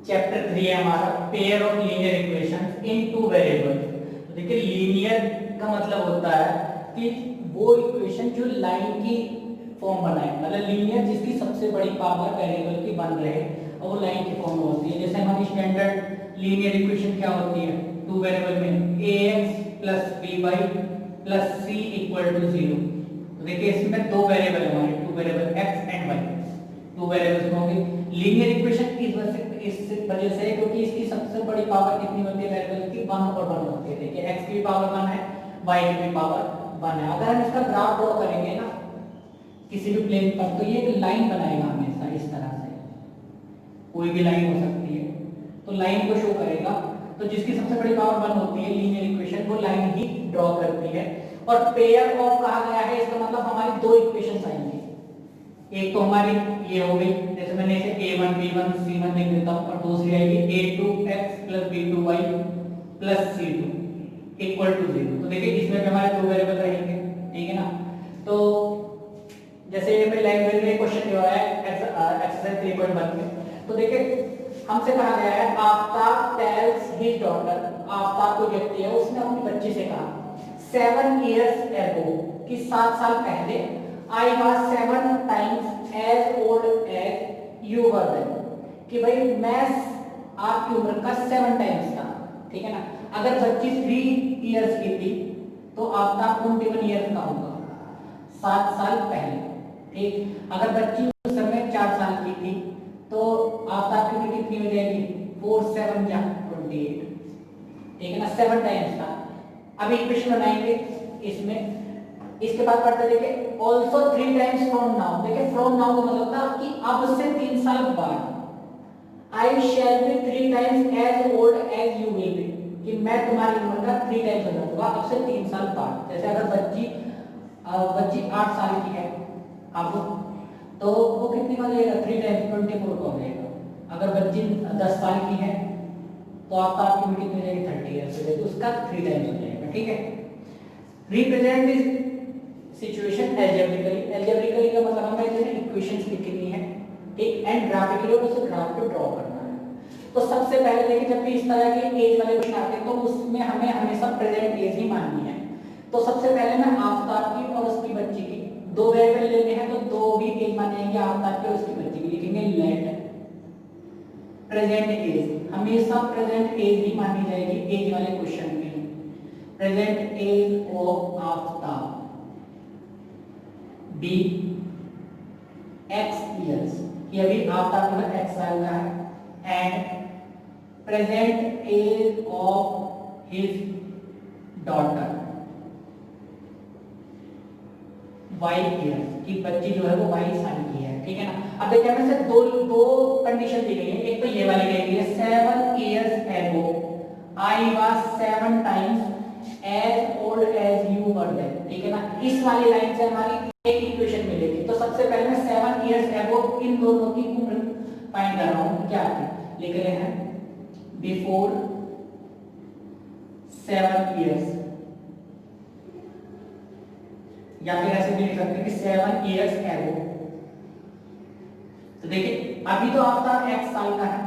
Chapter 3 है हमारा, pair of linear equations in two variables. तो देखिए लीनियर का मतलब होता है कि वो इक्वेशन जो लाइन की फॉर्म बनाए, मतलब लीनियर जिसकी सबसे बड़ी पावर वेरिएबल की बन रहे और वो लाइन की फॉर्म में होती है। जैसे हमारी स्टैंडर्ड लीनियर इक्वेशन क्या होती है, टू वेरिएबल में ax plus by plus c equal to 0। तो देखिए इसमें दो वेरिएबल है हमारे, two variable x and y, दो वेरिएबल्स में होंगे। लीनियर इक्वेशन इस वजह से क्योंकि इसकी सबसे बड़ी पावर कितनी होती है वेरिएबल की, 1 और 1 होती है। देखिए x की भी पावर 1 है, y की भी पावर 1 है। अगर हम इसका ग्राफ ड्रॉ करेंगे ना किसी भी प्लेन पर, तो ये एक लाइन बनाएगा हमेशा इस तरह से, कोई भी लाइन हो सकती है, तो लाइन को शो करेगा। तो जिसकी सबसे बड़ी पावर 1 होती है लीनियर इक्वेशन, वो लाइन ही ड्रॉ करती है। और पेयर ऑफ कहा गया है, इसका मतलब हमारी दो इक्वेशंस आएंगी। एक तो हमारी ये हो गई, जैसे मैंने इसे a1 b1 c1 लिख देता हूं, और दूसरी आएगी a2x plus b2y plus c2 equal to 0। तो देखिए इसमें भी हमारे दो वेरिएबल रहेंगे, ठीक है ना। तो जैसे ये लैंग्वेज में क्वेश्चन जो है एक्सरसाइज 3.1 में, तो देखिए हमसे कहा गया है Aftab tales his daughter, Aftab को व्यक्ति है उसने अपनी बच्ची से कहा 7 years ago कि 7 साल पहले, I was 7 times as old as you were then, कि भाई मैं आपकी उम्र का 7 टाइम्स था, ठीक है ना। अगर बच्ची 3 years की थी तो आफ्ताब 21 years का होगा 7 साल पहले, ठीक। अगर बच्ची उस समय 4 साल की थी तो आफ्ताब की उम्र कितनी हो जाएगी, 4 7 या 28, ठीक है ना, 7 टाइम्स था। अब इक्वेशन बनाएंगे इसमें, इसके बाद पढ़ते देखिए ऑल्सो 3 टाइम्स फ्रॉम नाउ। देखिए फ्रॉम नाउ का मतलब था कि अब से 3 साल बाद, I shall be 3 times as old as you will be, कि मैं तुम्हारी उम्र का 3 टाइम्स हो जाऊंगा अब से 3 साल बाद। जैसे अगर बच्ची 8 साल की है अब, तो वो कितनी हो जाएगा, 3 टाइम्स 24 का हो जाएगा। अगर बच्ची 10 साल की है तो आपकी उम्र कितनी हो जाएगी, 30 ईयर्स हो जाएगी, उसका 3 टाइम्स हो जाएगा, ठीक है। Represent this situation algebraically, algebraically का मतलब हमें जो है इक्वेशंस लिखनी है, ठीक, एंड ग्राफिकली उसे ग्राफ पे ड्रॉ करना है। तो सबसे पहले देखिए जब भी इस तरह के एज वाले क्वेश्चन आते हैं तो उसमें हमें हमेशा प्रेजेंट एज ही माननी है। तो सबसे पहले मैं आफ्ताब की और उसकी बच्ची की दो वेरिएबल लेने हैं, तो दो भी एज मानेंगे, आफ्ताब की और उसकी बच्ची की, लिखेंगे लेट प्रेजेंट एज, हमेशा प्रेजेंट एज ही मानी जाएगी एज वाले क्वेश्चन में। Present age of Aftab be x years, कि अभी आफ्ताब जो है x साल का है, and present age of his daughter y years, कि बच्ची जो है वो y साल की है, ठीक है ना। अब देखिए हमें से दो कंडीशन दी गई है, एक तो ये वाली गई है 7 years ago I was 7 times as old as you were then, ठीक है ना। इस वाली लाइन से हमारी एक इक्वेशन मिलेगी। तो सबसे पहले मैं 7 years ago इन दोनों की उम्र फाइंड कर रहा हूं, क्या आती लिख रहे हैं बिफोर 7 years, या फिर ऐसे भी लिख सकते हैं कि 7 years ago। तो देखिए अभी तो आफ्ताब x साल का है,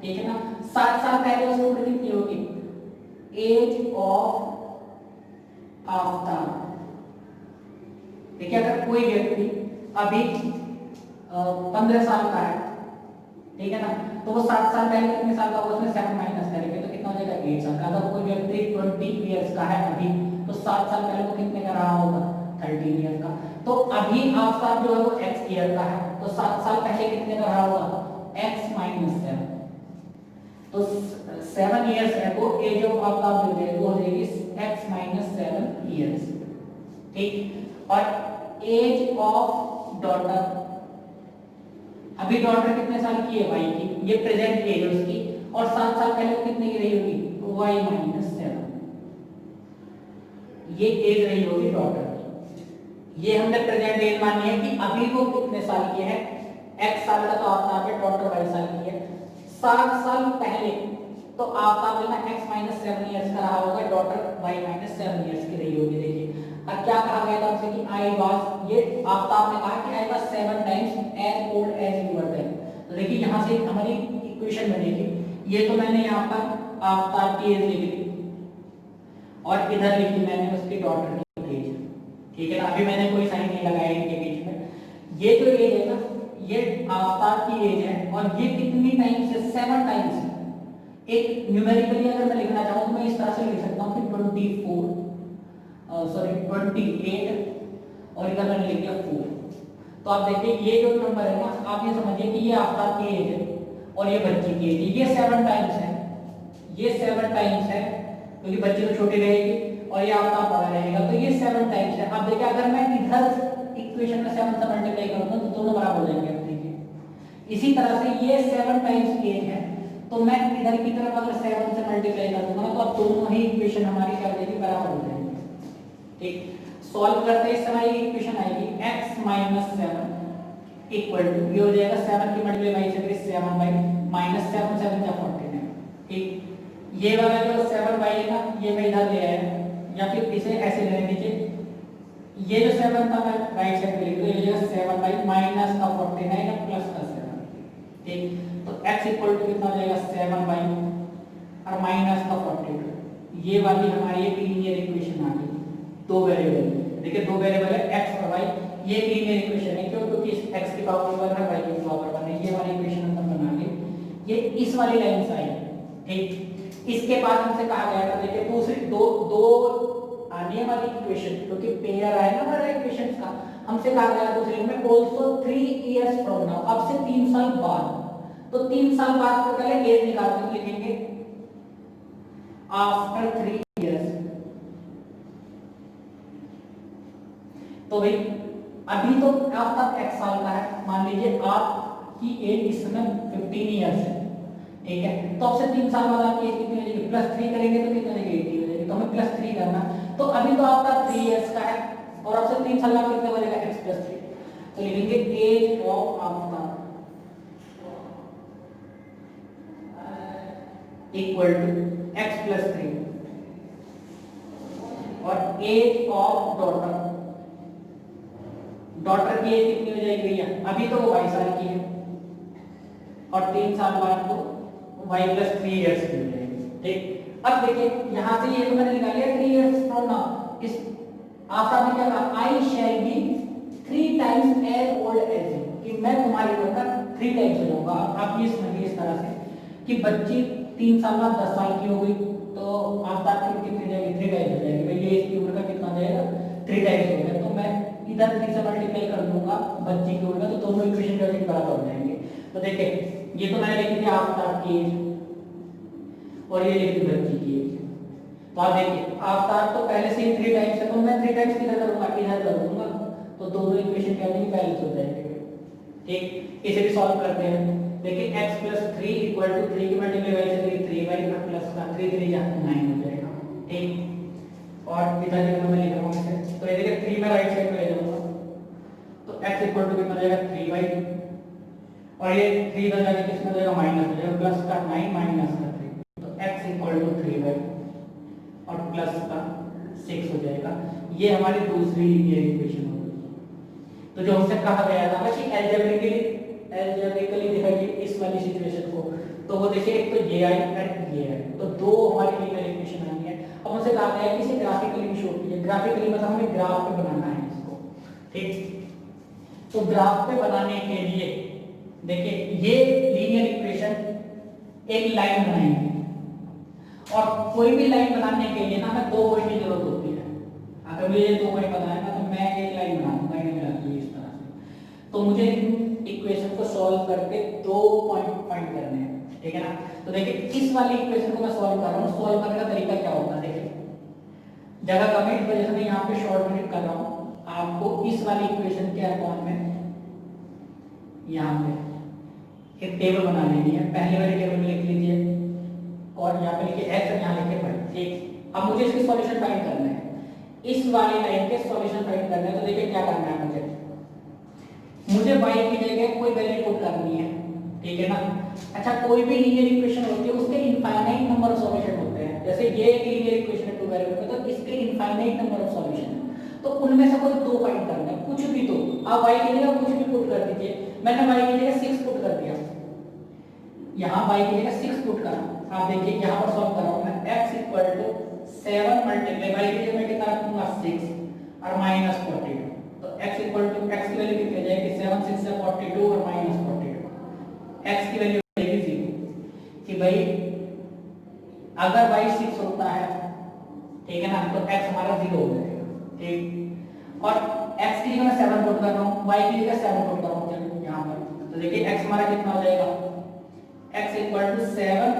ठीक है ना, 7 साल पहले उसकी उम्र कितनी होगी, एज ऑफ आफ्ताब। देखिए अगर कोई व्यक्ति अभी 15 साल का है, ठीक है ना, तो वो 7 साल पहले कितने साल का होगा, उसमें 7 माइनस करेंगे तो कितना हो जाएगा, 8 साल का। अगर कोई व्यक्ति 20 इयर्स का है अभी, तो 7 साल पहले वो कितने का रहा होगा, 13 ईयर का। तो अभी आफ्ताब जो है वो x ईयर का है, तो 7 साल पहले कितने का रहा होगा, x माइनस 7। तो 7 इयर्स है वो एज ऑफ आफ्ताब जो है वो हो जाएगी x माइनस 7 इयर्स, ठीक। और एज ऑफ डॉटर, अभी डॉटर कितने साल की है, y की, ये प्रेजेंट एज है उसकी, और 7 साल पहले वो कितने की रही होगी, y माइनस 7, ये एज रही होगी डॉटर की। ये हमने प्रेजेंट एज मानी है कि अभी वो कितने साल की है, x साल का, तो आफ्ताब है, डॉटर y साल की है। 7 साल पहले तो आफ्ताब जो है x माइनस 7 ईयर्स का रहा होगा, डॉटर y माइनस 7 ईयर्स की रही होगी। देखिए अब क्या कहा गया था हमसे कि आई वाज, ये आफ्ताब ने कहा कि I was 7 times as old as you were then. तो देखिए यहां से हमारी इक्वेशन बनेगी ये तो मैंने यहाँ पर आफ्ताब की एज लिख ली और इधर लिखी मैंने उसकी डॉटर की एज, ठीक है ना। अभी मैंने कोई साइन नहीं लगाया इनके बीच में। ये जो एज है ना, ये आफ्ताब की एज है और ये कितनी टाइम्स है, 7 टाइम्स है। एक न्यूमेरिकली अगर मैं लिखना चाहूँ तो मैं इस तरह से लिख सकता हूँ कि 28 और इधर मैंने लिख दिया 4। तो आप देखिए ये जो नंबर है ना, आप ये समझिए कि ये आफ्ताब की एज है और ये बच्ची की एज है, ये 7 टाइम्स है, ये 7 टाइम्स है क्योंकि बच्ची तो छोटी रहेगी और ये आफ्ताब बड़ा रहेगा, तो ये 7 टाइम्स है। अब देखिए अगर मैं इधर इक्वेशन में 7 से मल्टीप्लाई करूंगा तो दोनों बराबर हो जाएंगे। अब देखिए इसी तरह से ये 7 टाइम्स एज है, तो मैं इधर की तरफ अगर 7 से मल्टीप्लाई कर दूंगा तो अब दोनों ही इक्वेशन हमारी क्या हो जाएगी, बराबर हो जाएंगे। ठीक, सॉल्व करते इस समय ये इक्वेशन आएगी x - 7 इक्वल टू, ये हो जाएगा 7 की मल्टीप्लाई से 7 बाई -7 7 जा 49। ठीक, ये वाला जो 7 बाई है ना, ये मैं इधर ले आया या फिर इसे ऐसे लेने दीजिए। ये जो 7 था मैं राइट साइड पे लिख दूं, ये 7 बाई माइनस का 49 और प्लस का 7। ठीक, तो x इक्वल टू कितना हो जाएगा, 7 बाई और माइनस का 42। ये वाली हमारी एक लीनियर इक्वेशन आ गई, दो वेरिएबल। देखिए दो वेरिएबल है x और y, ये लीनियर इक्वेशन है। क्यों? क्योंकि इस x की पावर 1 है, y की पावर 1 है। ये वाली इक्वेशन हम बना ली, ये इस वाली लाइन से आई। ठीक, इसके बाद हमसे कहा गया था, देखिए दूसरी दो आने वाली इक्वेशन, क्योंकि पेयर आए ना हमारे इक्वेशंस का, हमसे कहा गया दूसरे में आल्सो 3 इयर्स फ्रॉम नाउ, अब से 3 साल बाद। तो 3 साल बाद को पहले एज निकालते हैं, लिखेंगे आफ्टर 3 इयर्स। तो भाई अभी तो आपका x साल का है, मान लीजिए आपकी एज इस समय 15 इयर्स है, ठीक है। तो अब से 3 साल बाद आपकी एज कितनी हो जाएगी, +3 करेंगे तो कितनी हो जाएगी, 80 हो जाएगी। तो हमें +3 करना, तो अभी तो आपका 3 इयर्स का है और अब से 3 साल बाद कितने हो जाएगा, x + 3। तो लिखेंगे age of Aftab equal to x + 3 और एज ऑफ डॉटर की एज कितनी हो जाएगी भैया, अभी तो वो 22 साल की है और 3 साल बाद तो y + 3 इयर्स की हो जाएगी। ठीक, अब देखिए यहां से ये तो मैंने निकाल लिया 3 इयर्स फ्रॉम नाउ। इस आफ्टर ने क्या कहा, I shall be 3 times as old as you, कि मैं तुम्हारी उम्र का 3 टाइम्स हो जाऊंगा। आप ये समझिए इस तरह से कि बच्ची 3 साल बाद 10 साल की हो गई, तो आफ्टर की कितनी हो जाएगी, 3 टाइम्स हो जाएगी। भाई ये इसकी उम्र का कितना हो जाएगा, 3 टाइम्स हो गया। तो मैं इधर 3 से मल्टीप्लाई कर दूंगा बच्ची की उम्र, तो दोनों इक्वेशन के बराबर हो जाएंगे। तो देखिए ये तो मैंने लिखी थी आफ्ताब की एज और ये लिखी बच्ची की एज। तो आप देखिए आफ्ताब तो पहले से ही 3 टाइम्स है, तो मैं 3 टाइम्स किधर करूंगा, इधर कर दूंगा, तो दोनों इक्वेशन क्या हो जाएंगे, बैलेंस हो जाएंगे। ठीक, इसे भी सॉल्व करते हैं। देखिए x + 3 इक्वल टू 3 की मल्टीप्लाई से 3 बाई और प्लस का 3 3 जा 9 हो जाएगा। ठीक, और इधर जगह मैं लिख रहा हूं इसे, तो ये देखिए 3 मैं राइट साइड पे ले जाऊंगा, तो x इक्वल टू कितना हो जाएगा, 3 बाई और ये 3 इधर जाके कितना हो जाएगा, माइनस हो जाएगा, प्लस का 9 माइनस का 3, तो x इक्वल टू 3 बाई और प्लस का 6 हो जाएगा। ये हमारी दूसरी लीनियर इक्वेशन हो गई। तो जो हमसे कहा गया था कि एल्जेब्रिकली दिखाइए इस वाली सिचुएशन को, तो वो देखिए एक तो ये आई और ये है, तो दो हमारी लीनियर इक्वेशन आई है। अब हमसे कहा गया है कि इसे ग्राफिकली भी शो कीजिए। ग्राफिकली मतलब हमें ग्राफ पे बनाना है इसको। ठीक, तो ग्राफ पे बनाने के लिए देखिए ये लीनियर इक्वेशन एक लाइन बनाएंगे, और कोई भी लाइन बनाने के लिए ना हमें 2 पॉइंट की जरूरत होती है। अगर मुझे 2 पॉइंट बनाना है तो मैं एक लाइन बनाऊंगा इस तरह से। तो मुझे इक्वेशन को सॉल्व करके 2 पॉइंट फाइंड करने हैं, ठीक है ना। तो देखिए इस वाली इक्वेशन को मैं सॉल्व कर रहा हूँ। सॉल्व करने का तरीका क्या होता है, देखिए जगह कम है इस वजह से मैं यहाँ पे शॉर्टकट कर रहा हूँ। आपको इस वाली इक्वेशन के अकॉर्ड में यहाँ पे एक टेबल बना लेनी है। पहले वाली टेबल में लिख लीजिए और यहाँ पे लिखिए x और यहाँ लिखिए y। ठीक, अब मुझे इसकी सॉल्यूशन फाइंड करना है, इस वाली लाइन के सॉल्यूशन फाइंड करना है। तो देखिए क्या करना है, मुझे y की जगह कोई वैल्यू पुट करनी है, ठीक है ना। अच्छा, कोई भी लीनियर इक्वेशन होती है उसके इनफाइनाइट नंबर ऑफ सॉल्यूशन होते हैं। जैसे ये एक लीनियर इक्वेशन है 2 वेरिएबल में, तो इसके इनफाइनाइट नंबर ऑफ सॉल्यूशन है। तो उनमें से कोई 2 फाइंड करना है, कुछ भी। तो आप y की जगह कुछ भी पुट कर दीजिए। मैंने y की जगह 6 पुट कर दिया, यहाँ y की जगह 6 पुट करा। आप देखिए यहाँ पर सॉल्व कर रहा हूँ मैं, x equal to 7 multiply y की जगह मैं कितना रखूंगा 6 और माइनस 42। तो x इक्वल टू x की वैल्यू कितनी हो जाएगी 7 6 से 42 और माइनस 42। x की वैल्यू हो जाएगी 0 कि भाई अगर y 6 होता है, ठीक है ना, तो x हमारा 0 हो जाएगा। ठीक, और x की जगह मैं 7 पुट कर रहा हूँ, y की जगह 7 पुट कर रहा हूँ यहाँ पर। तो देखिए x हमारा कितना हो जाएगा, x equal to 7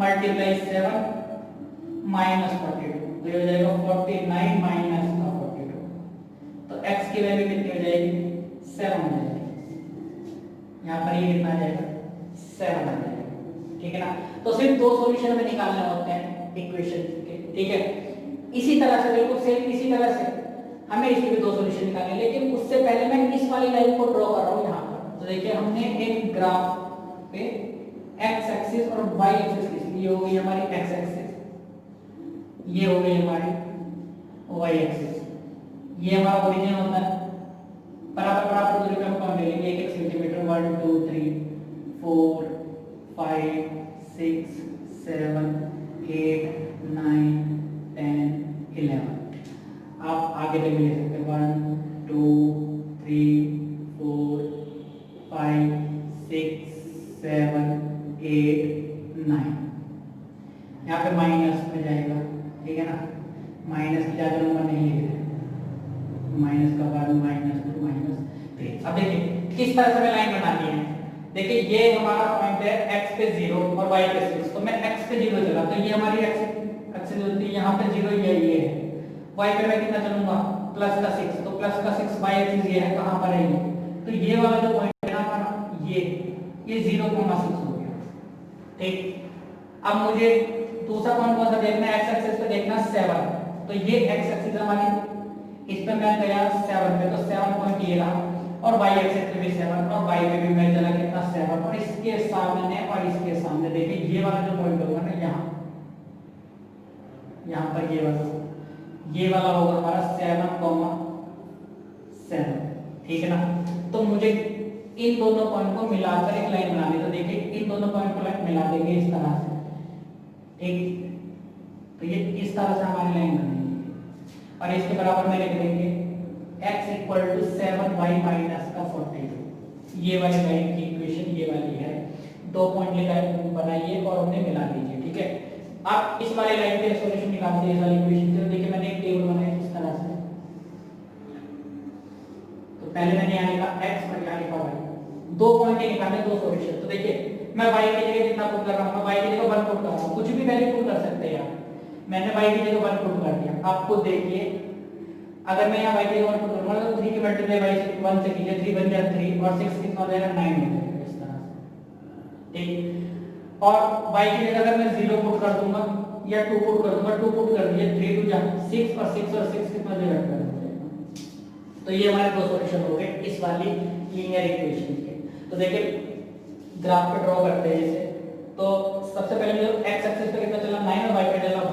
multiply 7 minus 42, तो ये हो जाएगा 49 माइनस का 42। तो x की वैल्यू कितनी हो जाएगी 7 हो जाएगी। यहाँ पर ये कितना आ जाएगा 7 आ जाएगा। ठीक है ना, तो सिर्फ दो सॉल्यूशन में निकालने होते हैं इक्वेशन के। ठीक है, इसी तरह से बिल्कुल सेम इसी तरह से हमें इसके भी दो सॉल्यूशन निकालने, लेकिन उससे पहले मैं इस वाली लाइन को ड्रॉ कर रहा हूँ यहाँ पर। तो देखिए हमने एक ग्राफ पे x एक्सिस और y एक्सिस खींच ली। ये हो गई हमारी x एक्सिस, ये हो गई हमारी y एक्सिस। ये हमारा ओरिजिन होता है, बराबर बराबर दूरी पे हम कौन ले लेंगे 1 1 सेंटीमीटर। 1 2 3 4 5 6 7 8 9 10 11। आप आगे तक ले सकते हैं 1 2 3 4 5 6 7 8 9। यहाँ पे माइनस में जाएगा, ठीक है ना, माइनस की ज्यादा नंबर नहीं है, माइनस का बाद माइनस 2 माइनस 3। अब देखिए किस तरह से हमें लाइन बनानी है। देखिए ये हमारा पॉइंट है x पे 0 और y पे 6, तो मैं x पे 0 चला तो ये हमारी एक्सिस होती है, यहाँ पे 0 ये है। y पे मैं कितना चलूंगा प्लस का 6, तो प्लस का 6 y एक्सिस ये है, कहाँ पर है ये, तो ये वाला जो पॉइंट है ना हमारा ये 0,6 हो गया। ठीक, अब मुझे दूसरा पॉइंट कौन सा देखना है, x एक्सिस पे देखना 7, तो ये x एक्सिस हमारी, इस पे मैं गया 7 पे, तो 7 पॉइंट ये रहा, और y एक्सिस पे भी 7 और y पे भी मैं चला कितना 7, और इसके सामने और इसके सामने देखिए ये वाला जो पॉइंट होगा ना यहाँ पर ये वाला होगा हमारा 7,7। ठीक है ना, तो मुझे इन दोनों पॉइंट को मिलाकर एक लाइन बनानी है। तो देखिए इन दोनों पॉइंट को मिला देंगे इस तरह से। ठीक, तो ये इस तरह से हमारी लाइन बनेगी और इसके बराबर में लिख देंगे x equal to 7y minus का 42। ये वाली लाइन की इक्वेशन ये वाली है। दो पॉइंट लेकर बनाइए और उन्हें मिला दीजिए। ठीक है, आप इस वाली लाइन के सॉल्यूशन निकालते हैं इस वाली इक्वेशन से। देखिए मैंने एक टेबल बनाया इस तरह से, तो पहले मैंने यहाँ लिखा x और यहाँ लिखा y, दो पॉइंट निकालने दो सॉल्यूशन। तो देखिए मैं y की जगह कितना पुट कर रहा हूँ, मैं y की जगह 1 पुट कर रहा हूँ, कुछ भी वैल्यू पुट कर सकते हैं आप। मैंने y की जगह 1 पुट कर दिया। आपको देखिए अगर मैं यहाँ y की जगह 1 पुट करूंगा तो 3 की मल्टीप्लाई y से 1 से कीजिए, 3 बन जाएगा 3 और 6 कितना हो जाएगा 9 हो जाएगा इस तरह से। ठीक, और y की जगह अगर मैं 0 पुट कर दूंगा या 2 पुट कर दूंगा, 2 पुट कर दिए 3 2 जा 6 और 6 और 6 कितना हो जाएगा। तो ये हमारे दो सॉल्यूशन हो गए इस वाली लीनियर इक्वेशन के। तो देखिए ग्राफ पे ड्रॉ करते हैं जैसे, तो सबसे पहले जो x एक्सिस पे कितना चला 9 और y पे चला 1,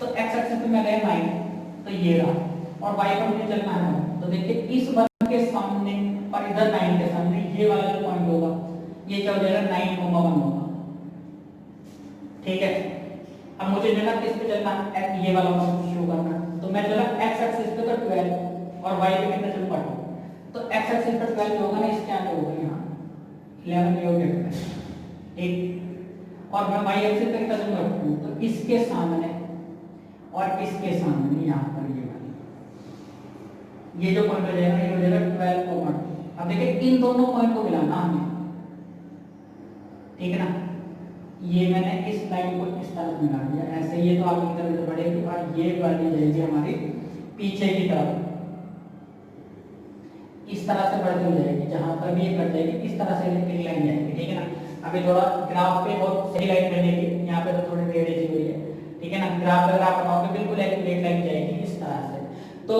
तो x एक्सिस पे मैं गया 9 तो ये रहा, और y पर मुझे चलना है। तो देखिए इस 1 के सामने और इधर 9 के सामने ये वाला जो पॉइंट होगा ये क्या हो जाएगा 9,1 होगा। ठीक है, अब मुझे जो ना किस पे चलना है, ये वाला पॉइंट शुरू करना, तो मैं चला x एक्सिस पे तो 12 और y पे कितना चलूंगा 2, तो x एक्सिस पे 12 होगा ना, इसके आगे होगा यहाँ 11 ये हो गया। ठीक, और मैं y एक्सिस पे कितना चलूंगा 2, तो इसके सामने और इसके सामने यहाँ पर ये जो पॉइंट हो जाएगा ये हो जाएगा 12,2। अब देखिए इन दोनों पॉइंट को मिलाना हमें, ठीक है ना, ये मैंने इस लाइन को इस तरफ मिला दिया ऐसे, ये तो आगे की तरफ बढ़ेगी और ये वाली जाएगी हमारी पीछे की तरफ, इस तरह से बढ़ती हो जाएगी, जहां पर भी ये कट जाएगी इस तरह से एक लाइन जाएगी। ठीक है ना, अभी थोड़ा ग्राफ पे बहुत सही लाइन बनेगी, यहाँ पे तो थोड़ी टेढ़ी सी हुई है। ठीक है ना, ग्राफ पे अगर आप बनाओगे बिल्कुल एक लाइन जाएगी इस तरह से। तो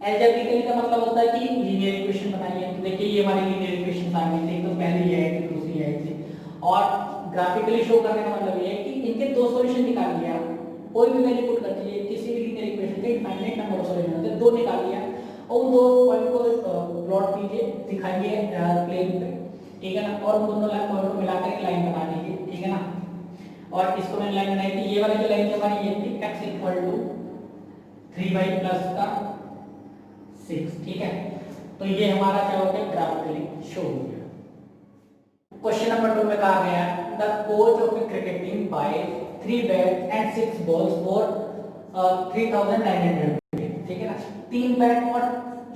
अलजेब्रिकली का मतलब होता है कि लीनियर इक्वेशन बनाइए। तो देखिए ये हमारी लीनियर इक्वेशन आ गई थी, तो पहली ये है कि दूसरी है थी, और ग्राफिकली शो करने का मतलब ये है कि इनके दो सॉल्यूशन निकाल लिया, कोई भी वैल्यू पुट कर दीजिए किसी भी लीनियर इक्वेशन के फाइनाइट नंबर ऑफ सॉल्यूशन होते हैं, दो निकाल लिया और उन दो पॉइंट को प्लॉट कीजिए, दिखाइए प्लेन पे। ठीक है ना, और उन दोनों लाइन पॉइंट को मिलाकर एक लाइन बना दीजिए, ठीक है ना। और इसको मैंने लाइन बनाई थी, ये वाली जो लाइन थी हमारी ये थी x equal to 3y plus का 6, ठीक है। तो ये हमारा क्या हो गया, ग्राफिकली शो हो गया। क्वेश्चन नंबर 2 में कहा गया है the coach of the cricket team buy 3 bat and 6 balls for 3900, ठीक है ना। 3 बैट और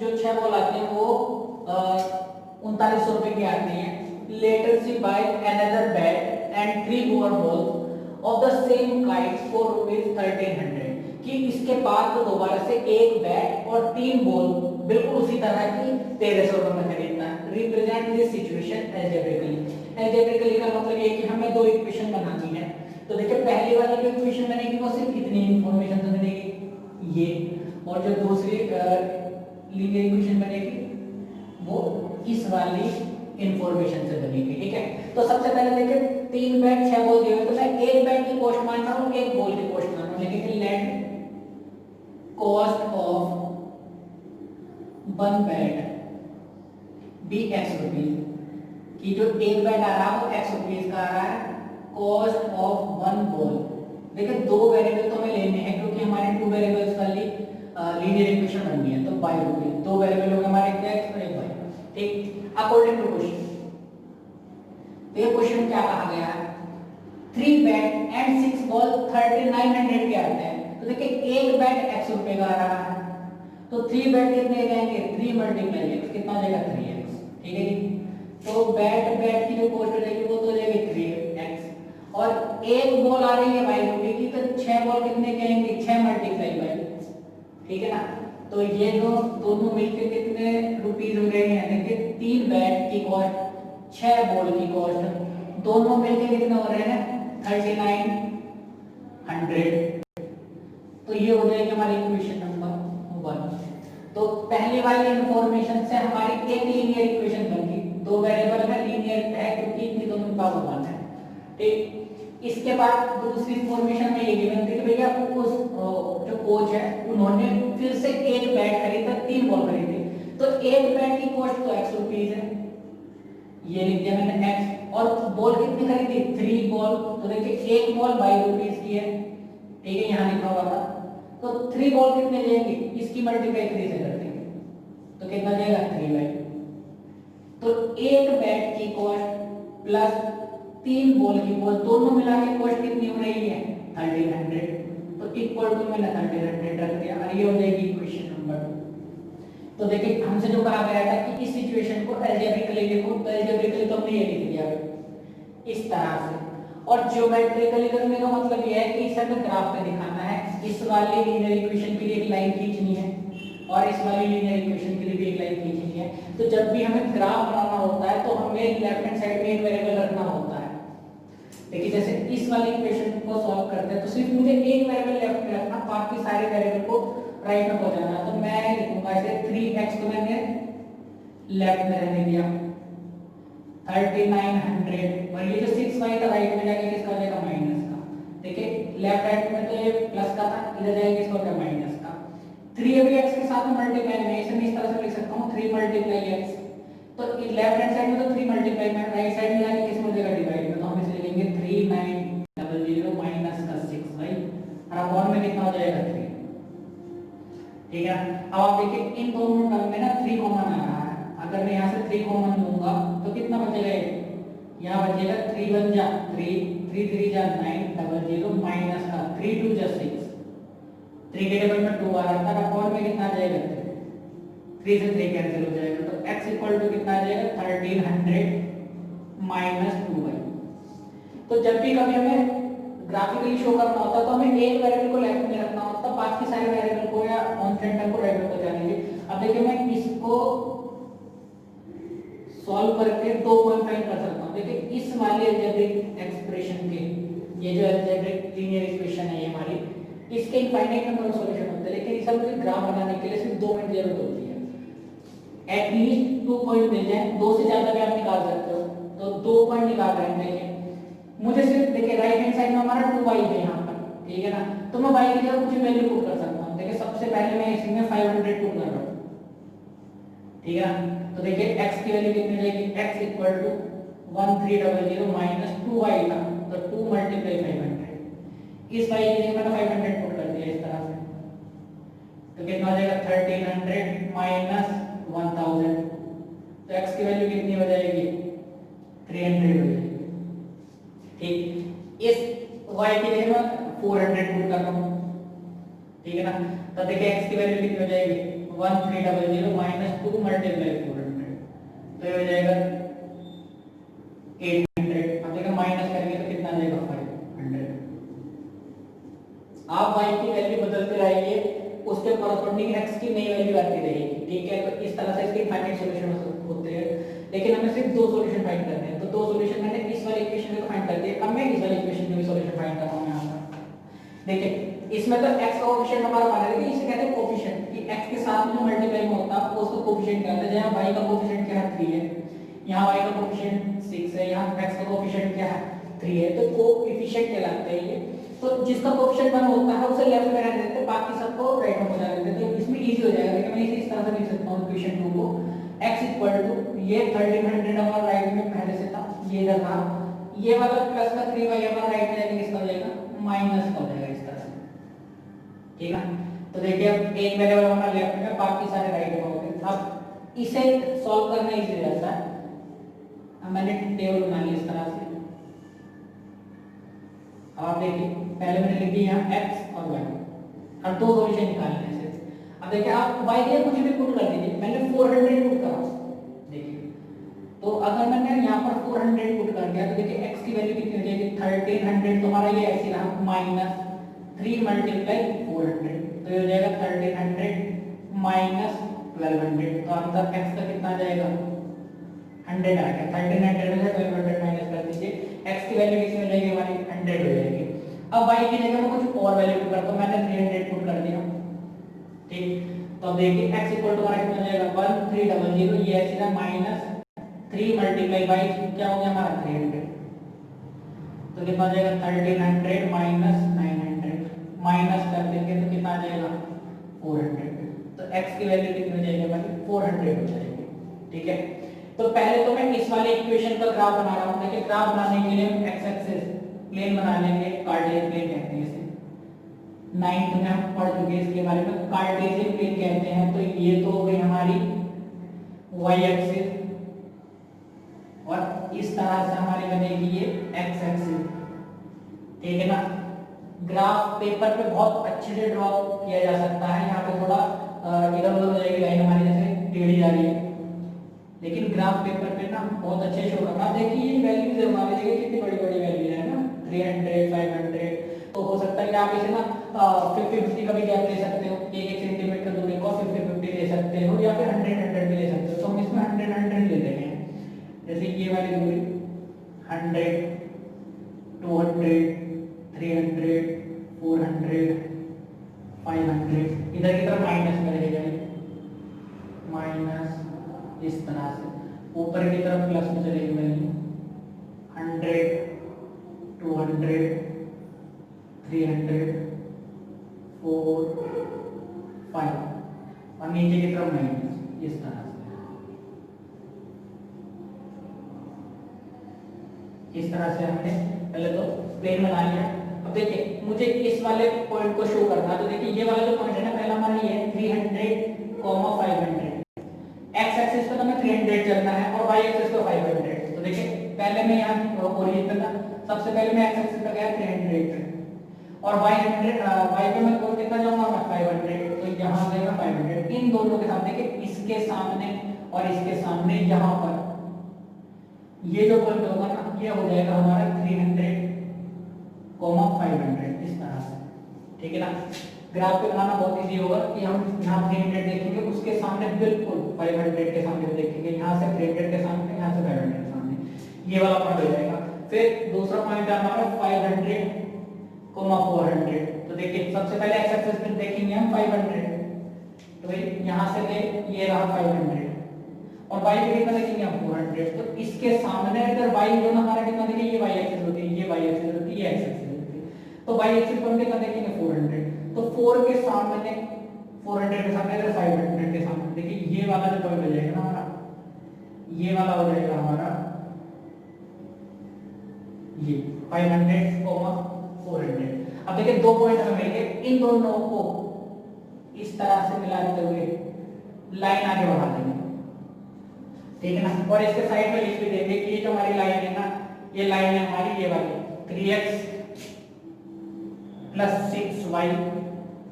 जो 6 बॉल आते हैं वो 3900 रुपए की आती है। Later she buy another bat and 3 more balls of the same kite for ₹1300, कि इसके बाद तो दोबारा से एक बैट और 3 बॉल बिल्कुल उसी तरह की 1300 रुपए में खरीदना है। Represent this situation algebraically. Algebraically का मतलब ये कि हमें दो इक्वेशन बनानी है। तो देखिए पहली वाली जो इक्वेशन बनेगी वो सिर्फ कितनी इंफॉर्मेशन से बनेगी, ये, और जो दूसरी लीनियर इक्वेशन बनेगी वो इस वाली इंफॉर्मेशन से बनेगी, ठीक है। तो सबसे पहले देखिए 3 बैट 6 बॉल दिए हुए, तो मैं एक बैट की कॉस्ट मान रहा हूँ, एक बॉल की कॉस्ट मान रहा हूँ। लेकिन let cost of 1 bat be x rupees, कि जो एक बैट आ रहा है वो x रुपीज का आ रहा है। कॉस्ट ऑफ 1 बॉल, देखिए 2 वेरिएबल तो हमें लेने हैं क्योंकि हमारे 2 वेरिएबल्स वाली लीनियर इक्वेशन बननी है, तो बाय रुपीज 2 वेरिएबल हो गए हमारे, एक x और एक y, ठीक। अकॉर्डिंग टू क्वेश्चन, तो ये क्वेश्चन क्या कहा गया है, 3 बैट एंड 6 बॉल 3900 के आते हैं। तो देखिए एक बैट x रुपए का आ रहा है, तो 3 बैट कितने जाएंगे, 3 मल्टीप्लाई x, कितना हो जाएगा 3x, ठीक है जी। तो बैट की जो कॉस्ट हो जाएगी वो तो हो जाएगी 3x, और एक बॉल आ रही है y रुपए की, तो 6 बॉल कितने के आएंगे, 6 मल्टीप्लाई बाय, ठीक है ना। तो ये दोनों मिलकर कितने रुपीस हो रहे हैं, देखिए 3 बैट की कॉस्ट 6 बॉल की कॉस्ट दोनों मिलकर कितने हो रहे हैं, 3900। तो ये हो जाएगी हमारी इक्वेशन नंबर 1। तो पहली वाली इंफॉर्मेशन से हमारी एक लीनियर इक्वेशन बन गई, 2 वेरिएबल में लीनियर है क्योंकि इनकी दोनों पावर 1 है, ठीक। इसके बाद दूसरी इंफॉर्मेशन में ये गिवन थी कि भैया उस जो कोच है उन्होंने फिर से एक बैट खरीदा, 3 बॉल खरीदे, तो एक बैट की कॉस्ट तो x रुपीस है, ये लिख दिया मैंने x, और बॉल कितनी खरीदी, 3 बॉल, तो देखिए एक बॉल y रुपीस की है, ठीक है, यहाँ लिखा हुआ था। तो 3 बॉल कितने जाएंगे, इसकी मल्टीप्लाई 3 से कर देंगे, तो कितना जाएगा 3y। तो एक बैट की कॉस्ट प्लस 3 बॉल की कॉस्ट दोनों मिला के कॉस्ट कितनी हो रही है, 1300, तो इक्वल टू मैंने 1300 रख दिया, और ये हो जाएगी इक्वेशन नंबर 2। तो देखिए हमसे जो कहा गया था कि इस सिचुएशन को अलजेब्रिकली लिखो, तो अलजेब्रिकली तो हमने ये लिख दिया इस तरह से। और ज्योमेट्रिकली करने का मतलब ये है कि इसे हमें ग्राफ पे दिखाना है। इस वाली लीनियर इक्वेशन के लिए एक लाइन खींचनी है और इस वाली लीनियर इक्वेशन के लिए भी एक लाइन खींचनी है। तो जब भी हमें ग्राफ बनाना होता है तो हमें लेफ्ट हैंड साइड में एक वेरिएबल रखना होता है। देखिए जैसे इस वाली इक्वेशन को सॉल्व करते हैं तो सिर्फ मुझे एक वेरिएबल लेफ्ट में रखना, बाकी सारे वेरिएबल को राइट में पहुंचाना। तो मैं लिखूंगा इसे 3x को मैंने लेफ्ट में रहने दिया 3900, और ये जो 6y था राइट में जाके किसका हो जाएगा, माइनस का। देखिए लेफ्ट हैंड में तो ये प्लस का था, इधर जाएगा किसका हो जाएगा, माइनस का। 3 अभी x के साथ में मल्टीप्लाई में, इसे मैं इस तरह से लिख सकता हूँ 3 मल्टीप्लाई x, तो लेफ्ट हैंड साइड में तो 3 मल्टीप्लाई में, राइट साइड में जाके किस में हो जाएगा, डिवाइड में, तो हम इसे लिखेंगे 3900 माइनस का 6y, और अपॉन में कितना हो जाएगा 3, ठीक है। अब आप देखिए इन दोनों टर्म में ना 3 कॉमन आ रहा है, अगर मैं यहाँ से 3 कॉमन लूंगा तो कितना बचेगा, यहाँ बचेगा 3 1 जा 3, 3 3 जा 900 माइनस का 3 2 जा 6, 3 के टेबल में 2 आ रहा था, अपॉन में कितना आ जाएगा 3 से 3 कैंसिल हो जाएगा, तो x इक्वल टू कितना आ जाएगा 1300 माइनस 2y। तो जब भी कभी हमें ग्राफिकली शो करना होता है तो हमें एक वेरिएबल को लेफ्ट में रखना होता है, बाकी सारे वेरिएबल को या कांस्टेंट को राइट में पहुंचा देंगे। अब देखिए मैं इसको सॉल्व करके 2 पॉइंट फाइंड कर सकता हूं। देखिए इस वाले अलजेब्रिक एक्सप्रेशन के, ये जो अलजेब्रिक लीनियर इक्वेशन है ये हमारी, इसके इनफाइनाइट नंबर ऑफ सॉल्यूशन होते हैं, लेकिन इसे मुझे ग्राफ बनाने के लिए सिर्फ 2 पॉइंट जरूरत होती है। एटलीस्ट 2 पॉइंट मिल जाए, 2 से ज्यादा भी आप निकाल सकते हो, तो 2 पॉइंट निकाल रहे हैं। देखिए मुझे सिर्फ देखिए राइट हैंड साइड में हमारा 2y है यहाँ पर, ठीक है ना, तो मैं y की जगह कुछ वैल्यू पुट कर सकता हूँ। देखिए सबसे पहले मैं इसमें 500 पुट कर रहा हूँ, ठीक है ना। तो देखिए x की वैल्यू कितनी हो जाएगी, x equal to 1300 minus 2y था, तो 2 मल्टीप्लाई 500, इस y की जगह मैंने 500 पुट कर दिया इस तरह से, तो कितना हो जाएगा 1300 माइनस 1000, तो x की वैल्यू कितनी हो जाएगी 300 हो जाएगी। ठीक, इस y की जगह मैं 400 पुट कर रहा हूँ, ठीक है ना, तो देखिए x की वैल्यू कितनी हो जाएगी 1300 माइनस 2 मल्टीप्लाई 400, तो ये हो जाएगा 800। अब देखो माइनस करेंगे तो कितना आ जाएगा 500। आप y की वैल्यू बदलते रहिए, उसके कॉरस्पॉन्डिंग x की नई वैल्यू आती रहेगी, ठीक है। तो इस तरह से इसके इनफाइनाइट सॉल्यूशन होते हैं, लेकिन हमें सिर्फ दो सॉल्यूशन फाइंड करने हैं, तो दो सॉल्यूशन मैंने इस वाले इक्वेशन को फाइंड कर दिया। अब मैं इस वाले इक्वेशन का भी सॉल्यूशन फाइंड कर रहा हूं यहां पर। देखिए इसमें तो x का कोएफिशिएंट हमारा मान लेंगे, इसे कहते हैं कोएफिशिएंट, कि x के साथ जो मल्टीप्लाई में होता है उसको कोएफिशिएंट कहते हैं। जहां y का कोएफिशिएंट क्या है 3 है, यहां y का कोएफिशिएंट 6 है, यहां x का कोएफिशिएंट क्या है 3 है, तो कोएफिशिएंट कहलाते हैं ये। तो जिसका कोएफिशिएंट 1 होता है उसे लेफ्ट में रहने देते हैं, बाकी सबको राइट में बजा देते हैं, तो इसमें इजी हो जाएगा। लेकिन मैं इसे इस तरह से लिख सकता हूं इक्वेशन 2 को, x इक्वल टू ये 1300 हमारा राइट में पहले से था, ये इधर था, ये वाला प्लस का 3y हमारा राइट में जाके किसका हो जाएगा माइनस का हो जाएगा इस तरह से, ठीक है। तो देखिए अब एक वेरिएबल हमारा लेफ्ट में, बाकी सारे राइट में होंगे। अब इसे सॉल्व करना इजी रहता है। अब मैंने टेबल बना ली इस तरह से, अब आप देखिए पहले मैंने लिख दिया यहाँ x और y, अब दो सॉल्यूशन निकालने से। अब देखिए आप y के कुछ भी पुट कर दीजिए, मैंने 400 पुट करा, देखिए तो अगर मैंने यहाँ पर 400 पुट कर दिया तो देखिए x की वैल्यू कितनी हो जाएगी 1300, तो हमारा ये ऐसे रहा माइनस 3 मल्टीप्लाई 400, तो ये हो जाएगा 1300 माइनस 1200, तो आंसर x का कितना आ जाएगा 100 आ गया। 1300 में से 1200 माइनस कर दीजिए, x की वैल्यू कितनी हो जाएगी हमारी 100 हो जाएगी। अब y की जगह में कुछ और वैल्यू पुट करता हूं, मैंने 300 पुट कर दिया, ठीक। तो अब देखिए x इक्वल टू हमारा कितना हो जाएगा 1300, ये ऐसे ना माइनस 3 मल्टीप्लाई बाई क्या हो गया हमारा 300, तो कितना आ जाएगा 1300 माइनस 900, माइनस कर देंगे तो कितना आ जाएगा 400, तो x की वैल्यू कितनी हो जाएगी हमारी 400 हो जाएगी, ठीक है। तो पहले तो मैं इस वाले इक्वेशन का ग्राफ बना रहा हूं। देखिए ग्राफ बनाने के लिए हम x एक्सिस प्लेन बना लेंगे, कार्टेशियन प्लेन कहते हैं इसे, 9th में हम पढ़ चुके इसके बारे में, कार्टेशियन प्लेन कहते हैं। तो ये तो हो गई हमारी y एक्सिस, और इस तरह से हमारी बनेगी ये x एक्सिस, ठीक है ना। ग्राफ पेपर पे बहुत अच्छे से ड्रॉ किया जा सकता है, यहाँ पे थोड़ा इधर उधर हो जाएगी लाइन हमारी, जैसे टेढ़ी जा रही है, लेकिन ग्राफ पेपर पे ना बहुत अच्छे शो करना। देखिए ये वैल्यूज हमारे देखिए कितनी बड़ी बड़ी वैल्यू है ना, 300 500, तो हो सकता है कि आप इसे ना 50-50 का भी गैप ले सकते हो, 1-1 सेंटीमीटर दूरी को 50-50 ले सकते हो, या फिर 100-100 भी ले सकते हो। तो हम इसमें 100-100 ले लेंगे, जैसे ये वाली दूरी 100 200 300 400 500, इधर की तरफ माइनस में रहेगा, माइनस इस तरह से, ऊपर की तरफ प्लस में चलेगी वैल्यू 100 200 300 4 5, और नीचे की तरफ माइनस इस तरह से, इस तरह से हमने पहले तो प्लेन बना लिया। अब देखिए मुझे इस वाले पॉइंट को शो करना है, तो देखिए ये वाला जो पॉइंट है ना, पहला हमारा ये है 300 500, x एक्सिस पे तो हमें 300 चलना है और y एक्सिस पे 500। तो देखिए पहले मैं यहाँ ओरिजिन पे था, सबसे पहले मैं x एक्सिस पे गया 300 पे, और y पे मैं कौन कितना जाऊंगा मैं 500, तो यहाँ जाएगा 500, इन दोनों के सामने, देखिए इसके सामने और इसके सामने यहाँ पर ये जो पॉइंट होगा ना, ये हो जाएगा हमारा 300 500 इस तरह से, ठीक है ना। ग्राफ पे बनाना बहुत इजी होगा कि हम यहाँ 300 देखेंगे, उसके सामने बिल्कुल 500 के सामने देखेंगे, यहाँ से 300 के सामने, यहाँ से 500 के सामने, ये वाला पॉइंट हो जाएगा। फिर दूसरा पॉइंट है हमारा 500 400, तो देखिए सबसे पहले x एक्सिस पे देखेंगे हम 500, तो यहाँ से ले ये रहा 500, और y पे कितना देखेंगे हम 400, तो इसके सामने अगर y जो ना हमारा कितना देखेंगे, ये y एक्सिस होती है, ये y एक्सिस होती है, ये x एक्सिस होती है, तो y एक्सिस पर कितना देखेंगे 400, तो 4 के सामने 400 के सामने अगर 500 के सामने, देखिए ये वाला जो पॉइंट हो जाएगा ना हमारा, ये वाला हो जाएगा हमारा ये 500, 400। अब देखिए 2 पॉइंट हमें मिल गए, इन दोनों को इस तरह से मिलाते हुए लाइन आगे बढ़ा देंगे, ठीक है ना। और इसके साइड में लिख भी देंगे कि ये जो हमारी लाइन है ना, ये लाइन है हमारी ये वाली 3x + 6y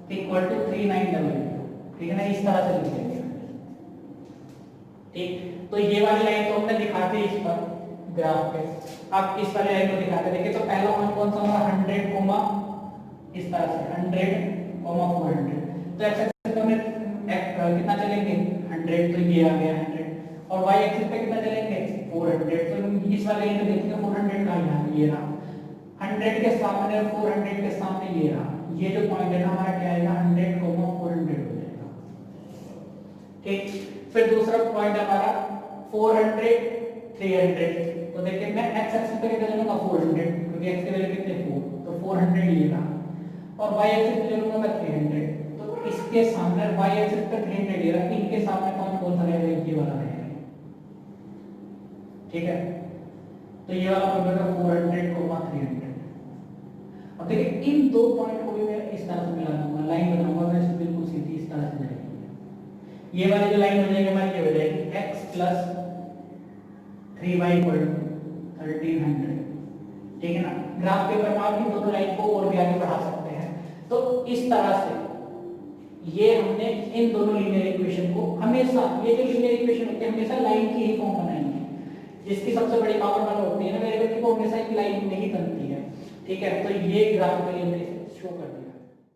= 3900, ठीक है ना। इस तरह से लिख देंगे, ठीक। तो ये वाली लाइन तो हमने दिखा दी इस पर ग्राफ पे, अब इस वाली लाइन को दिखाते देखिए। तो पहला पॉइंट कौन सा हमारा 100, इस तरह से 100, 400। तो एक्स एक्सिस पे हमें कितना चलेंगे 100, तो ये आ गया 100। और वाई एक्सिस पे कितना चलेंगे 400। तो इस वाले लाइन पे देखिए 400 कहाँ यहाँ ये रहा, 100 के सामने और 400 के सामने ये रहा। ये जो पॉइंट है ना हमारा क्या आएगा 100, 400 हो जाएगा, ठीक। फिर दूसरा पॉइंट हमारा 400, 300। तो देखिए मैं एक्स एक्सिस पे कितना चलूंगा 400, क्योंकि एक्स की वैल्यू कितनी 4, तो 400 ये रहा। और y एक्सिस पे चलूंगा मैं 300, तो इसके सामने y एक्सिस पे 300 ये रहा, इनके सामने कौन सा रहेगा, ये वाला रहेगा, ठीक है। तो ये वाला पॉइंट है 400, 300। अब देखिए इन दो पॉइंट को भी मैं इस तरह से मिला दूंगा, लाइन बनाऊंगा मैं बिल्कुल सीधी इस तरह से जाएगी। ये वाली जो लाइन हो जाएगी हमारी ये हो जाएगी x + 3y = 1300, ठीक है ना। ग्राफ पेपर में आप इन दोनों लाइन को और भी आगे बढ़ा सकते हैं। तो इस तरह से ये हमने इन दोनों लीनियर इक्वेशन को हमेशा, ये जो लीनियर इक्वेशन होती है हमेशा लाइन की ही फॉर्म बनाएंगे, जिसकी सबसे बड़ी पावर 1 होती है ना वेरिएबल की, वो हमेशा एक लाइन में ही बनती है, ठीक है। तो ये ग्राफिकली हमने शो कर दिया।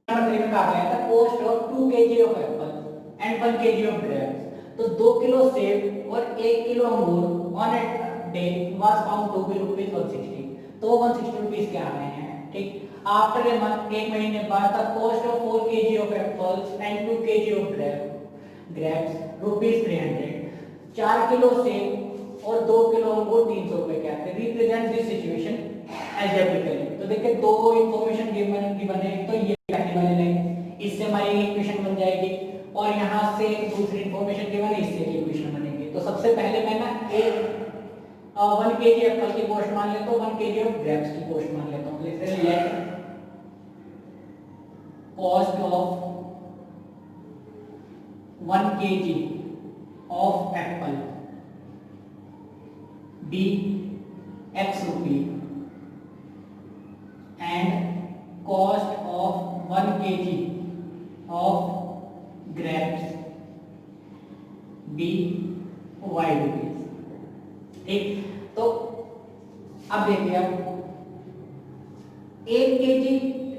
नंबर 3 में कहा गया था cost of 2 kg of apple and 1 kg of grapes. तो 2 किलो सेब और 1 किलो अंगूर on a day was found to be ₹160। तो 160 रुपीस के आ रहे हैं, ठीक। आफ्टर ए मंथ, एक महीने बाद, the cost of 4 kg of apples and 2 kg of grapes ₹300। 4 kilo सेब और 2 किलो अंगूर 300 रुपए के आते हैं। Represent this situation algebraically. तो देखिए दो इंफॉर्मेशन गिवन है, तो ये पहली वाली लाइन, इससे हमारी इक्वेशन बन जाएगी, और यहाँ से दूसरी इंफॉर्मेशन गिवन है, इससे इक्वेशन बनेगी। तो सबसे पहले मैं ना 1 kg एप्पल की कॉस्ट मान लेता हूँ, 1 kg ऑफ ग्रेप्स की कॉस्ट मान लेता हूँ। जैसे let cost of 1 kg of apple be x rupee and cost of 1 kg of grapes be y rupees, ठीक। तो अब देखिए, अब 1 kg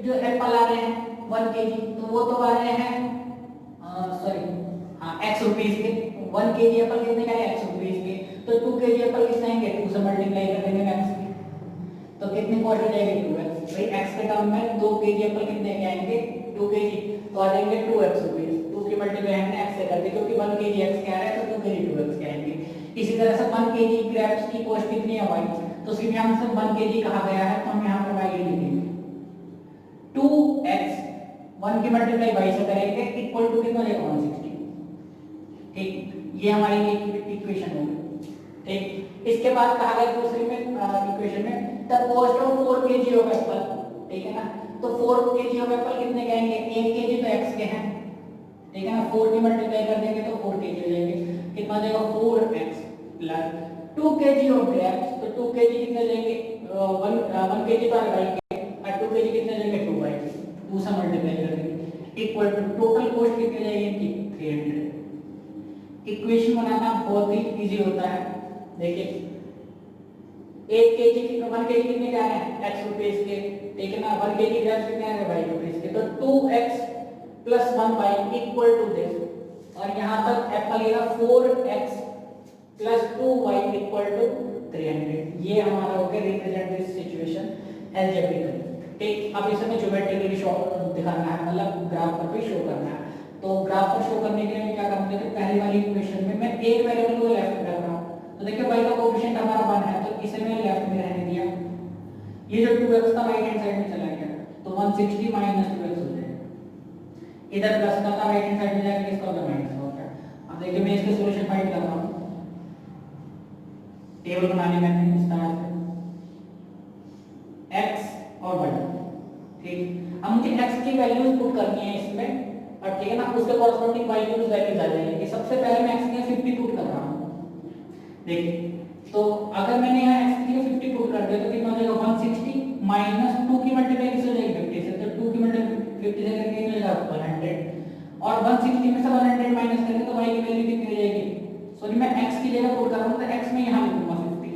जो एप्पल आ रहे हैं 1 kg, तो वो तो आ रहे हैं x रुपीज के। 1 kg एप्पल कितने का है x रुपीज के। तो 2 kg एप्पल कितने आएंगे, 2 से मल्टीप्लाई कर देंगे x की, तो कितनी कॉस्ट हो जाएगी 2x। भाई x के टर्म में 2 kg एप्पल कितने के आएंगे 2 kg, तो आ जाएंगे 2x रुपीज। 2 की मल्टीप्लाई हमने x से कर दी, क्योंकि 1 kg x के आ रहा है, तो 2 kg 2x के आएंगे। इसी तरह से 1 kg ग्रेप्स की कॉस्ट कितनी है y, तो सिर्फ यहाँ से 1 kg कहा गया है, तो हम यहाँ पर y लिखेंगे 2x 1 की मल्टीप्लाई y से करेंगे इक्वल टू कितना हो जाएगा 160, ठीक। ये हमारी इक्वेशन होगी, ठीक। इसके बाद कहा गया दूसरी में इक्वेशन में the cost of 4 kg of Apple, ठीक है ना। तो 4 kg ऑफ एप्पल कितने के आएंगे, 1 kg तो x के हैं, ठीक है ना। 4 की मल्टीप्लाई कर देंगे तो 4 kg हो जाएंगे, कितना हो जाएगा 4x plus 2 kg of grapes, तो 2 kg कितने जाएंगे 1 kg तो आ गया, और 2 kg कितने जाएंगे 2y, 2 से मल्टीप्लाई कर देंगे इक्वल टू टोटल कॉस्ट कितनी जाएगी 300। इक्वेशन बनाना बहुत ही इजी होता है। देखिए 1 kg की 1 kg कितने के आ रहे हैं x रुपीस के, ठीक है ना। 1 kg ग्रेप्स कितने आ रहे हैं y रुपीस के, तो 2x plus 1y equal to this, और यहाँ तक एप्पल लेगा 4x plus 2y equal to 300। ये हमारा हो गया रिप्रेजेंट दिस सिचुएशन एल्जेब्रिकली, ठीक। अब इसे हमें ज्योमेट्रिकली शो दिखाना है, मतलब ग्राफ पर भी शो करना है। तो ग्राफ पर शो करने के लिए मैं क्या करूंगा, तो पहली वाली इक्वेशन में मैं एक वेरिएबल को लेफ्ट में रख रहा हूं। तो देखिए y का कोएफिशिएंट हमारा 1 है, तो इसे मैं लेफ्ट में रहने दिया। ये जो 2x था राइट हैंड साइड में चला गया, तो 160 माइनस 2x हो जाएगा। इधर प्लस का था राइट हैंड साइड में जाके इसका होगा माइनस का होगा। अब देखिए मैं इसका सॉल्यूशन फाइंड कर रहा हूं, टेबल बनाने में इस तरह से x और y। ठीक, अब मुझे x की वैल्यूज पुट करनी है इसमें, और ठीक है ना, उसके कॉरस्पॉन्डिंग y की वैल्यूज आ जाएंगी। सबसे पहले मैं x की 50 पुट कर रहा हूं। देखिए, तो अगर मैंने यहाँ x की 50 पुट कर दिया तो कितना हो जाएगा 160 माइनस 2 की मल्टीप्लाई किससे हो जाएगी 50 से, तो 2 की मल्टीप्लाई 50 से करके कितना हो जाएगा 100, और 160 में से 100 माइनस करेंगे तो y की वैल्यू कितनी हो जाएगी, सॉरी मैं x की जगह पुट कर रहा हूं तो x में यहाँ लिखूंगा 50,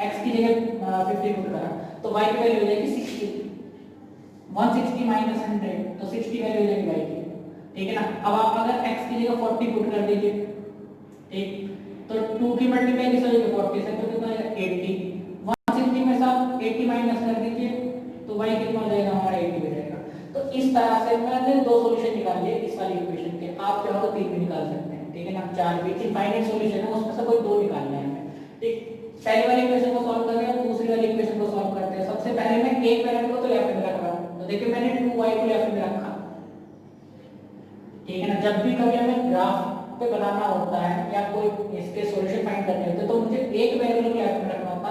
x की जगह 50 पुट करा तो y की वैल्यू हो जाएगी 60, 160 माइनस 100 तो 60 वैल्यू हो जाएगी y की। ठीक है ना, अब आप अगर x की जगह 40 पुट कर दीजिए, ठीक, तो 2 की मल्टीप्लाई किस हो जाएगी 40 से, तो कितना हो जाएगा 80, 160 में से आप 80 माइनस कर दीजिए तो y कितना हो जाएगा हमारा 80 हो जाएगा। तो इस तरह से मैंने दो सॉल्यूशन निकाल लिए इस वाली इक्वेशन के, आप चाहो तो तीन भी निकाल सकते हैं। ठीक है ना, चार भी इनफाइनाइट सॉल्यूशन है, उसमें से कोई दो निकालना है हमें। ठीक, पहली वाली इक्वेशन को सॉल्व कर रहे हैं, दूसरी वाली इक्वेशन को सॉल्व करते हैं। सबसे पहले मैं एक वेरिएबल को तो लेफ्ट में रख रहा हूं, तो देखिए मैंने 2y को लेफ्ट में रखा। ठीक है ना, जब भी कभी हमें ग्राफ पे बनाना होता है या कोई इसके सॉल्यूशन फाइंड करने होते हैं तो मुझे एक वेरिएबल को लेफ्ट में रखना होता,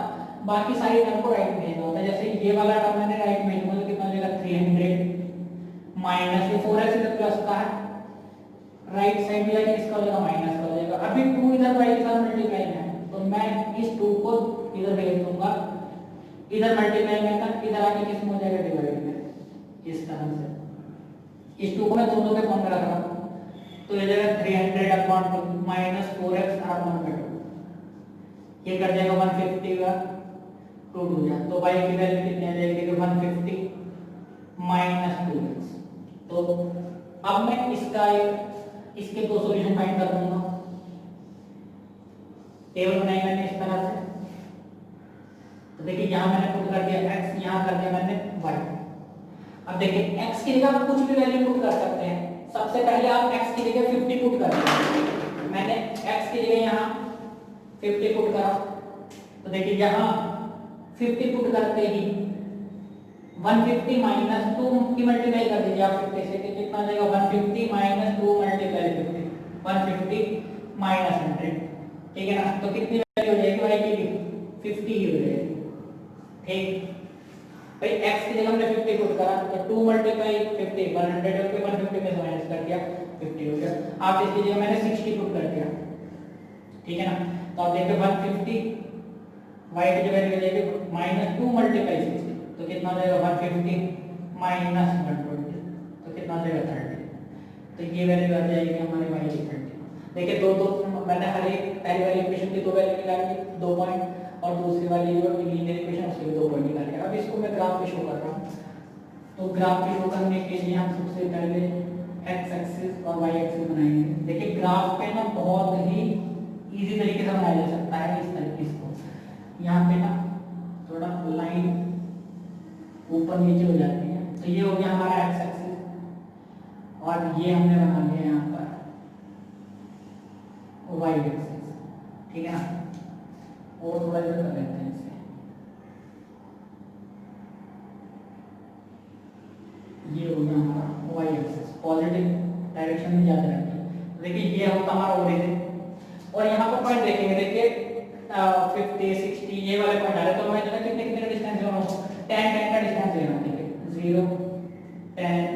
बाकी सारी टर्म को राइट में भेजना होता है। जैसे ये वाला टर्म मैंने राइट में भेजना, तो कितना हो जाएगा 300 माइनस ये 4x इधर प्लस का है, राइट साइड में जाके इसका हो जाएगा माइनस का हो जाएगा। अभी 2 इधर y के साथ मल्टीप्लाई है तो मैं इस 2 को इधर भेज दूंगा, इधर मल्टीप्लाई में था, इधर आके किस में हो जाएगा डिवाइड में, इस तरह से। इस 2 को मैं दोनों के फॉर्म में रख रहा हूं तो ये जाएगा 300 अपॉन 2 माइनस 4x अपॉन 2, ये कर जाएगा 150 का 2 2 जा, तो y की वैल्यू कितनी आ जाएगी 150 माइनस 2x। तो अब मैं इसके दो सॉल्यूशन फाइंड कर दूंगा। टेबल बनाई मैंने इस तरह से, तो देखिए यहां मैंने पुट कर दिया x, यहां कर दिया मैंने y। अब देखिए x की जगह आप कुछ भी वैल्यू पुट कर सकते हैं। सबसे पहले आप x की जगह 50 पुट कर दीजिए, मैंने x की जगह यहां 50 पुट करा, तो देखिए यहां 50 पुट करते ही 150 माइनस 2 की मल्टीप्लाई कर दीजिए आप 50 से, कितना आ जाएगा 150 माइनस 2 मल्टीप्लाई 50, 150 माइनस 100। ठीक है ना, तो कितनी वैल्यू हो जाएगी y की 50 ही हो जाएगी। ठीक भाई, x की जगह हमने 50 पुट करा तो 2 मल्टीप्लाई 50 100 होके 150 में से माइनस कर दिया 50 हो गया। आप इसकी जगह मैंने 60 पुट कर दिया। ठीक है ना, तो आप देखिए 150 y की जगह हो जाएगी माइनस 2 मल्टीप्लाई 60, तो कितना हो जाएगा 150 माइनस 120, तो कितना हो जाएगा 30, तो ये वैल्यू आ जाएगी हमारी y की 30। देखिए दो दो मैंने हर एक पहली वाली इक्वेशन की दो वैल्यू निकाली 2 पॉइंट, और दूसरी वाली जो लीनियर इक्वेशन उसके 2 पॉइंट निकाल के अब इसको मैं ग्राफ पे शो कर रहा हूं। तो ग्राफ पे शो करने के लिए हम सबसे पहले x एक्सिस और y एक्सिस बनाएंगे। देखिए ग्राफ पे ना बहुत ही इजी तरीके से बनाया जा सकता है इस तरीके से। यहाँ पे ना थोड़ा लाइन ऊपर नीचे हो जाती है, तो ये हो गया हमारा x एक्सिस और ये हमने बना लिया यहाँ पर y एक्सिस। ठीक है ना, और थोड़ा इधर कर लेते हैं इसे, ये हो गया हमारा y एक्सिस, पॉजिटिव डायरेक्शन में याद रखिए। देखिए ये होता हमारा ओरिजिन, और यहाँ पर पॉइंट देखेंगे, देखिए 50 60 ये वाले पॉइंट आ रहे, तो हमें जो है कितने कितने का डिस्टेंस लेना होगा 10 10 का डिस्टेंस लेना है। देखिए 0 10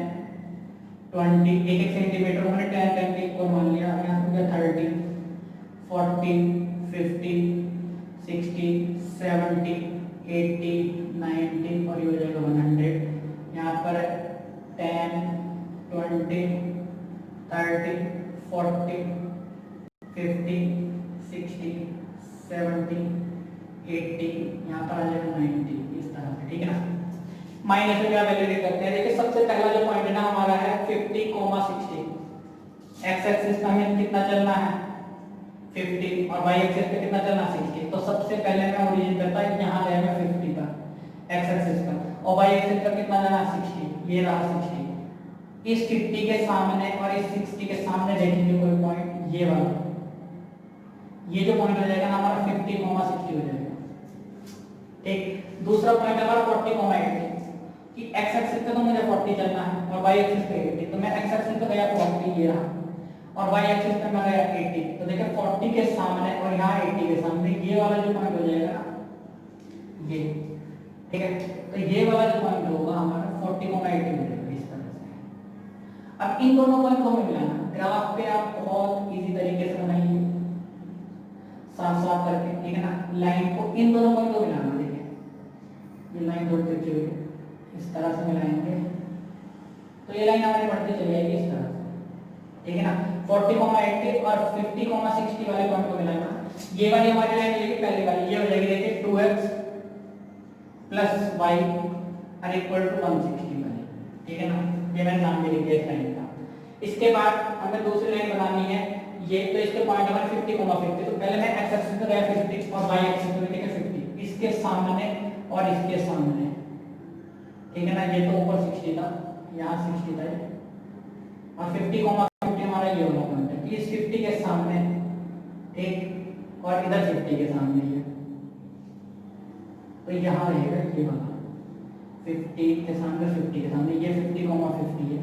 20 एक एक सेंटीमीटर मैंने 10 10 के इक्वल मान लिया। यहाँ पे गया 30 40 50 60 70 80 90 और ये हो जाएगा 100। यहाँ पर 10 20 30 40 50 60 70 80 यहाँ पर आ जाएगा 90 इस तरह से। ठीक है ना, माइनस में क्या वैल्यू करते हैं। देखिए सबसे पहला जो पॉइंट है ना हमारा है 50, 60। एक्स एक्सिस पे हमें कितना चलना है 50 और वाई एक्सिस पे कितना चलना 60। तो सबसे पहले मैं ओरिजिन करता है यहाँ गया मैं 50 पर एक्स एक्सिस पर, और वाई एक्सिस पर कितना जाना 60, ये रहा 60। इस 50 के सामने और इस 60 के सामने देखेंगे कोई पॉइंट, ये वाला, ये जो पॉइंट हो जाएगा ना हमारा 50, 60 हो जाएगा। ठीक, दूसरा पॉइंट हमारा 40, 80 कि एक्स एक्सिस पे तो मुझे 40 चलना है और वाई एक्सिस पे 80, तो मैं एक्स एक्सिस पे गया 40 ये रहा, और वाई एक्सिस पे मैं गया 80। तो देखिए 40 के सामने और यहाँ 80 के सामने ये वाला जो पॉइंट हो जाएगा ये, ठीक है। तो ये वाला जो पॉइंट होगा हमारा 40,80 मिलेगा इस तरह से। अब इन दोनों पॉइंट को हमें मिलाना, ग्राफ पे आप बहुत इजी तरीके से बनाइए साफ साफ करके, ठीक है ना। लाइन को इन दोनों पॉइंट को मिलाना, देखिए ये लाइन थोड़ी सी हुई इस तरह से मिलाएंगे तो ये लाइन हमारी बढ़ती चली जाएगी इस तरह से, ठीक है ना। 40,80 और 50,60 वाले पॉइंट को मिलाना, ये वाली हमारी लाइन रहेगी पहले वाली, ये हो जाएगी देखिए 2x plus y are equal to 160 वाली, ठीक है ना। ये मैंने नाम भी लिख दिया इस लाइन का। इसके बाद हमें दूसरी लाइन बनानी है, ये तो इसके पॉइंट हमारे 50,50, तो पहले मैं x एक्सिस पे गया 50 और y एक्सिस पे लेके 50, इसके सामने और इसके सामने, ठीक है ना। ये तो ऊपर 60 था, यहाँ 60 था और 50,50 हमारा ये वाला पॉइंट है, इस 50 के सामने, ठीक, और इधर 50 के सामने है, तो यहाँ रहेगा ये वाला 50 के सामने 50 के सामने, ये 50,50 है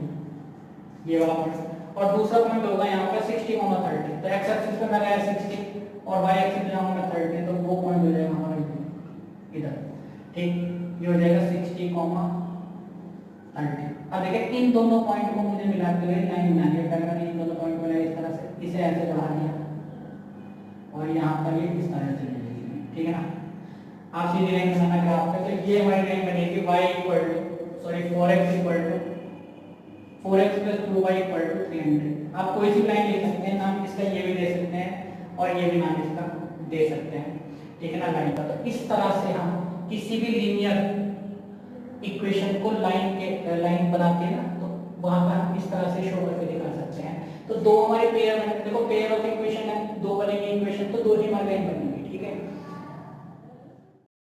ये वाला पॉइंट। और दूसरा पॉइंट होगा यहाँ पे 60,30, तो x एक्सिस पे मैं गया 60 और y एक्सिस पे जाऊंगा 30, तो वो पॉइंट हो जाएगा हमारा इधर, ठीक, ये हो जाएगा 60,30। अब देखिए इन दोनों पॉइंट को मुझे मिलाते हुए लाइन बनानी है, पहले मैंने इन दोनों पॉइंट को मिलाया इस तरह से, इसे ऐसे बढ़ा दिया और यहाँ पर ये इस तरह से ले लीजिए, ठीक है ना। आप सीधी लाइन बनाना ग्राफ पे, तो ये हमारी लाइन बनेगी y equal to sorry 4x equal to 4x plus 2y equal to 300। आप कोई सी लाइन ले सकते हैं, नाम इसका ये भी दे सकते हैं और ये भी नाम इसका दे सकते हैं, ठीक है ना, लाइन का। तो इस तरह से हम किसी भी लीनियर इक्वेशन को लाइन बनाते हैं ना, तो वहां पर हम इस तरह से शो करके दिखा सकते हैं। तो दो हमारे पेयर में देखो पेयर ऑफ इक्वेशन है, दो बनेंगे इक्वेशन तो दो ही हमारी लाइन बनेगी।